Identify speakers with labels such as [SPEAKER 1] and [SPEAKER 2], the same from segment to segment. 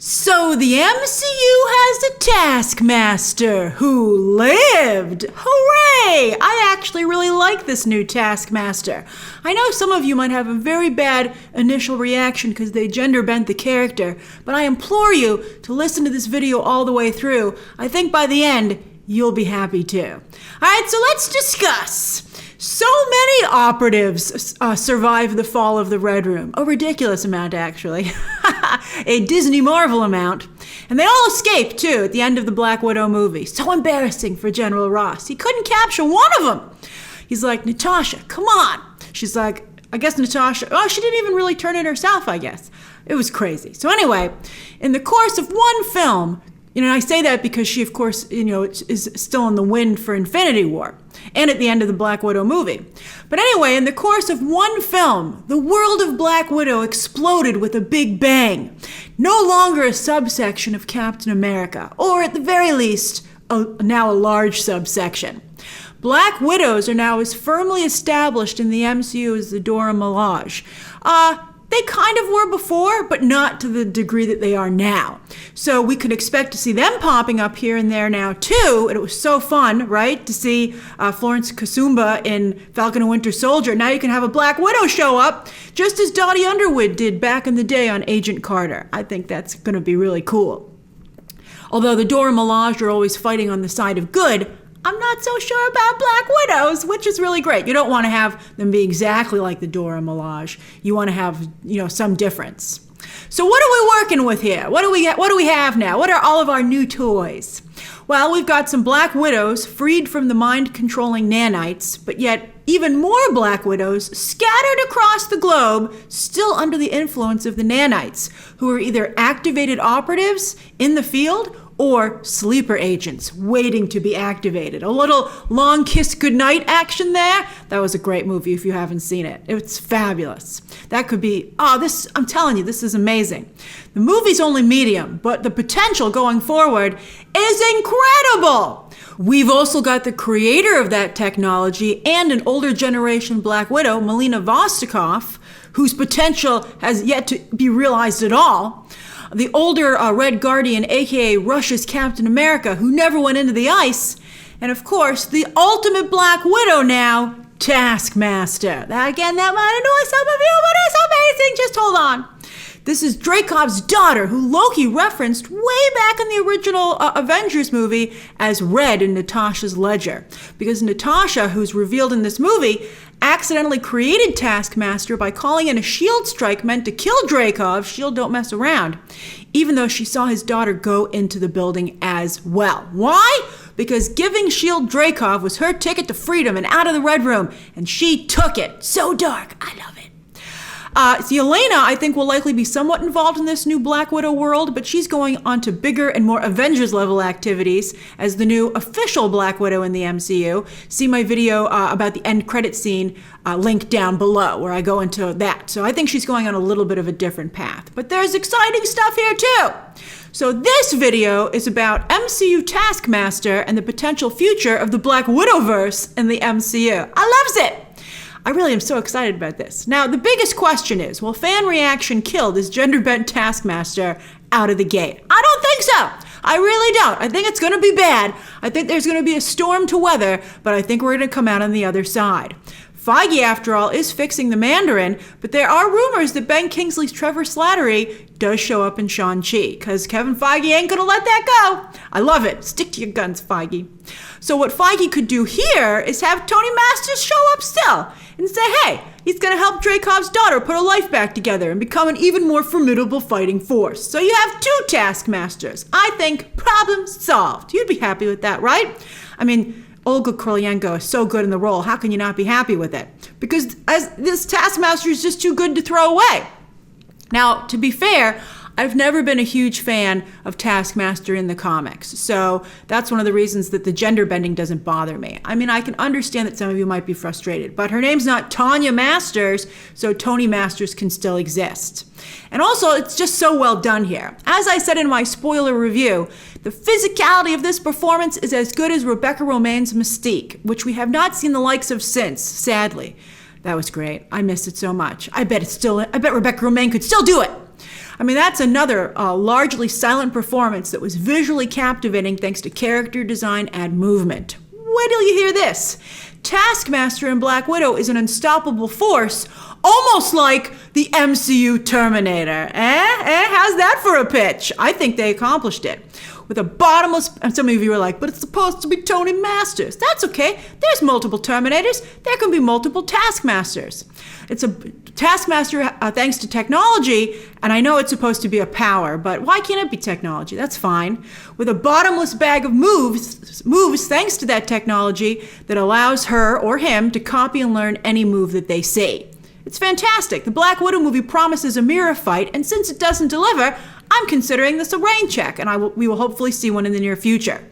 [SPEAKER 1] So the MCU has a Taskmaster who lived. Hooray! I actually really like this new Taskmaster. I know some of you might have a very bad initial reaction because they gender bent the character, but I implore you to listen to this video all the way through. I think by the end, you'll be happy too. Alright, so let's discuss. So many operatives survived the fall of the Red Room. A ridiculous amount, actually. A Disney Marvel amount. And they all escaped, too, at the end of the Black Widow movie. So embarrassing for General Ross. He couldn't capture one of them. He's like, Natasha, come on. She's like, I guess Natasha, she didn't even really turn it herself, I guess. It was crazy. So anyway, in the course of one film, and I say that because she, of course, is still in the wind for Infinity War and at the end of the Black Widow movie. But anyway, in the course of one film, the world of Black Widow exploded with a big bang. No longer a subsection of Captain America, or at the very least, now a large subsection. Black Widows are now as firmly established in the MCU as the Dora Milaje. They kind of were before, but not to the degree that they are now. So we could expect to see them popping up here and there now too. And it was so fun, right, to see Florence Kasumba in Falcon and Winter Soldier. Now you can have a Black Widow show up, just as Dottie Underwood did back in the day on Agent Carter. I think that's going to be really cool. Although the Dora Milaje are always fighting on the side of good, I'm not so sure about Black Widows, which is really great. You don't want to have them be exactly like the Dora Milaje. You want to have, some difference. So what are we working with here? What do we have now? What are all of our new toys? Well, we've got some Black Widows freed from the mind-controlling nanites, but yet even more Black Widows scattered across the globe, still under the influence of the nanites, who are either activated operatives in the field or sleeper agents waiting to be activated. A little long kiss goodnight action there. That was a great movie if you haven't seen it. It's fabulous. That could be, I'm telling you, this is amazing. The movie's only medium, but the potential going forward is incredible. We've also got the creator of that technology and an older generation Black Widow, Melina Vostokoff, whose potential has yet to be realized at all. The older Red Guardian, aka Russia's Captain America, who never went into the ice. And of course, the ultimate Black Widow now, Taskmaster. Again, that might annoy some of you, but it's amazing. Just hold on. This is Dreykov's daughter, who Loki referenced way back in the original Avengers movie as Red in Natasha's ledger. Because Natasha, who's revealed in this movie, accidentally created Taskmaster by calling in a shield strike meant to kill Dreykov. Shield don't mess around. Even though she saw his daughter go into the building as well. Why? Because giving Shield Dreykov was her ticket to freedom and out of the Red Room, and she took it. So dark. I love it. Yelena, I think, will likely be somewhat involved in this new Black Widow world, but she's going on to bigger and more Avengers-level activities as the new official Black Widow in the MCU. See my video about the end credit scene linked down below, where I go into that. So I think she's going on a little bit of a different path. But there's exciting stuff here, too. So this video is about MCU Taskmaster and the potential future of the Black Widowverse in the MCU. I loves it! I really am so excited about this. Now, the biggest question is, will fan reaction kill this gender-bent Taskmaster out of the gate? I don't think so. I really don't. I think it's going to be bad. I think there's going to be a storm to weather, but I think we're going to come out on the other side. Feige, after all, is fixing the Mandarin, but there are rumors that Ben Kingsley's Trevor Slattery does show up in Shang-Chi, because Kevin Feige ain't going to let that go. I love it. Stick to your guns, Feige. So what Feige could do here is have Tony Masters show up still and say, hey, he's going to help Dreykov's daughter put her life back together and become an even more formidable fighting force. So you have two Taskmasters. I think problem solved. You'd be happy with that, right? I mean, Olga Kurylenko is so good in the role. How can you not be happy with it? Because this Taskmaster is just too good to throw away. Now, to be fair, I've never been a huge fan of Taskmaster in the comics, so that's one of the reasons that the gender bending doesn't bother me. I mean, I can understand that some of you might be frustrated, but her name's not Tanya Masters, so Tony Masters can still exist. And also, it's just so well done here. As I said in my spoiler review, the physicality of this performance is as good as Rebecca Romijn's Mystique, which we have not seen the likes of since, sadly. That was great. I missed it so much. I bet Rebecca Romijn could still do it. I mean, that's another largely silent performance that was visually captivating thanks to character design and movement. Wait till you hear this. Taskmaster in Black Widow is an unstoppable force, almost like the MCU Terminator. How's that for a pitch? I think they accomplished it. With a bottomless, and some of you are like, but it's supposed to be Tony Masters. That's okay. There's multiple Terminators. There can be multiple Taskmasters. It's a Taskmaster thanks to technology, and I know it's supposed to be a power, but why can't it be technology? That's fine. With a bottomless bag of moves thanks to that technology that allows her or him to copy and learn any move that they see. It's fantastic. The Black Widow movie promises a mirror fight, and since it doesn't deliver, I'm considering this a rain check, and we will hopefully see one in the near future.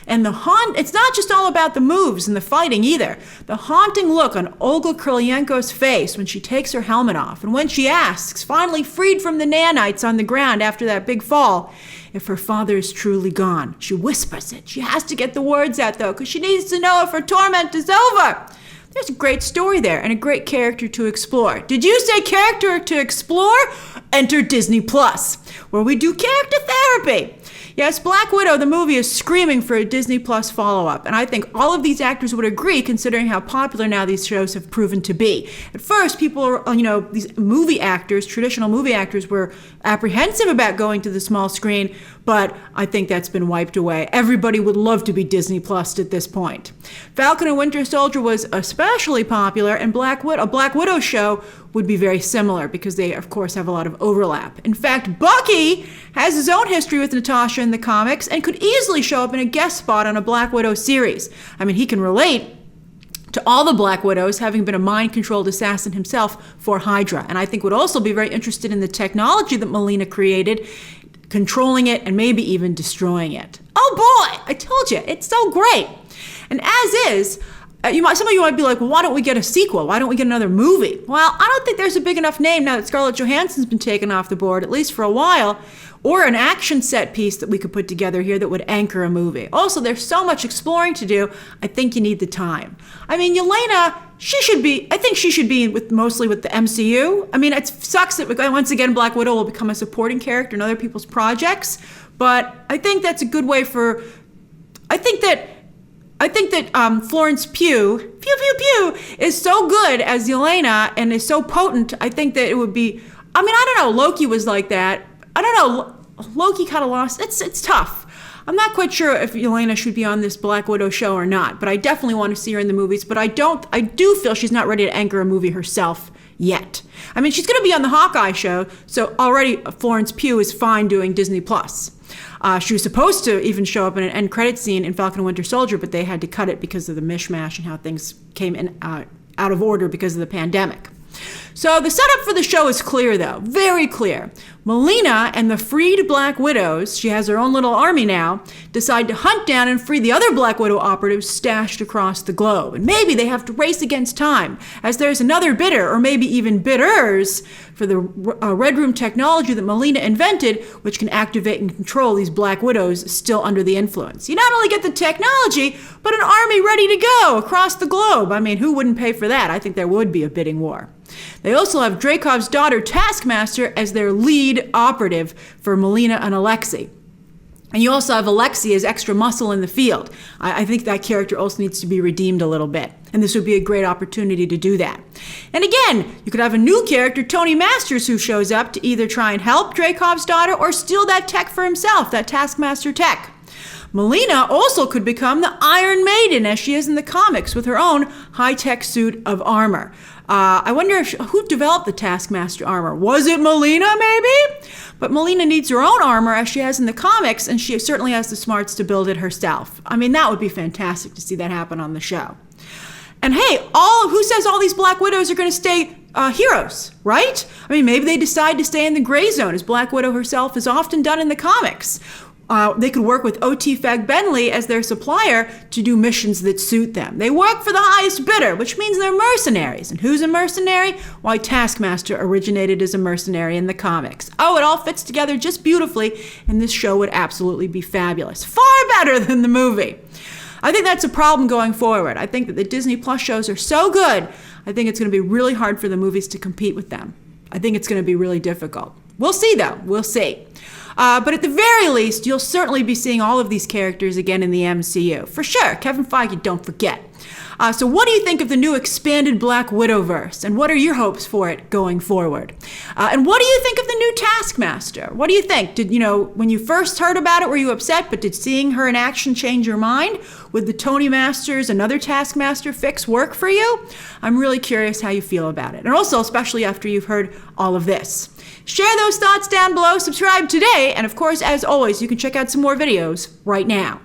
[SPEAKER 1] And it's not just all about the moves and the fighting either. The haunting look on Olga Kurylenko's face when she takes her helmet off, and when she asks, finally freed from the nanites on the ground after that big fall, if her father is truly gone. She whispers it. She has to get the words out, though, because she needs to know if her torment is over. There's a great story there and a great character to explore. Did you say character to explore? Enter Disney Plus, where we do character therapy. Yes, Black Widow, the movie, is screaming for a Disney Plus follow-up, and I think all of these actors would agree, considering how popular now these shows have proven to be. At first, people are, these movie actors, traditional movie actors, were apprehensive about going to the small screen, but I think that's been wiped away. Everybody would love to be Disney Plus at this point. Falcon and Winter Soldier was especially popular, and a Black Widow show would be very similar because they, of course, have a lot of overlap. In fact, Bucky has his own history with Natasha in the comics and could easily show up in a guest spot on a Black Widow series. I mean, he can relate to all the Black Widows, having been a mind-controlled assassin himself for Hydra, and I think would also be very interested in the technology that Melina created, controlling it and maybe even destroying it. Oh boy, I told you, it's so great. And as is, some of you might be like, well, why don't we get a sequel? Why don't we get another movie? Well, I don't think there's a big enough name now that Scarlett Johansson's been taken off the board, at least for a while, or an action set piece that we could put together here that would anchor a movie. Also, there's so much exploring to do, I think you need the time. I mean, Yelena, I think she should be mostly with the MCU. I mean, it sucks that once again Black Widow will become a supporting character in other people's projects, but I think that's a good way for, I think that Florence Pugh is so good as Yelena and is so potent. I think that it would be, I don't know, Loki was like that. I don't know, Loki kind of lost, it's tough. I'm not quite sure if Yelena should be on this Black Widow show or not, but I definitely want to see her in the movies, but I do feel she's not ready to anchor a movie herself yet. I mean, she's going to be on the Hawkeye show, so already Florence Pugh is fine doing Disney Plus. She was supposed to even show up in an end credit scene in Falcon and Winter Soldier, but they had to cut it because of the mishmash and how things came in out of order because of the pandemic. So the setup for the show is clear, though, very clear. Melina and the freed Black Widows, she has her own little army now, decide to hunt down and free the other Black Widow operatives stashed across the globe. And maybe they have to race against time, as there's another bidder, or maybe even bidders, for the Red Room technology that Melina invented, which can activate and control these Black Widows still under the influence. You not only get the technology, but an army ready to go across the globe. I mean, who wouldn't pay for that? I think there would be a bidding war. They also have Dreykov's daughter, Taskmaster, as their lead operative for Melina and Alexei. And you also have Alexei as extra muscle in the field. I think that character also needs to be redeemed a little bit. And this would be a great opportunity to do that. And again, you could have a new character, Tony Masters, who shows up to either try and help Dreykov's daughter or steal that tech for himself, that Taskmaster tech. Melina also could become the Iron Maiden, as she is in the comics, with her own high-tech suit of armor. I wonder who developed the Taskmaster armor. Was it Melina, maybe? But Melina needs her own armor, as she has in the comics, and she certainly has the smarts to build it herself. I mean, that would be fantastic to see that happen on the show. And hey, who says all these Black Widows are going to stay heroes, right? I mean, maybe they decide to stay in the gray zone, as Black Widow herself has often done in the comics. They could work with O.T. Fagbenley as their supplier to do missions that suit them. They work for the highest bidder, which means they're mercenaries. And who's a mercenary? Why, Taskmaster originated as a mercenary in the comics. Oh, it all fits together just beautifully, and this show would absolutely be fabulous. Far better than the movie. I think that's a problem going forward. I think that the Disney Plus shows are so good, I think it's going to be really hard for the movies to compete with them. I think it's going to be really difficult. We'll see, though. We'll see. But at the very least, you'll certainly be seeing all of these characters again in the MCU. For sure. Kevin Feige, don't forget. So what do you think of the new expanded Black Widowverse? And what are your hopes for it going forward? And what do you think of the new Taskmaster? What do you think? Did, when you first heard about it, were you upset? But did seeing her in action change your mind? Would the Tony Masters, another Taskmaster fix work for you? I'm really curious how you feel about it. And also, especially after you've heard all of this. Share those thoughts down below, subscribe today, and of course, as always, you can check out some more videos right now.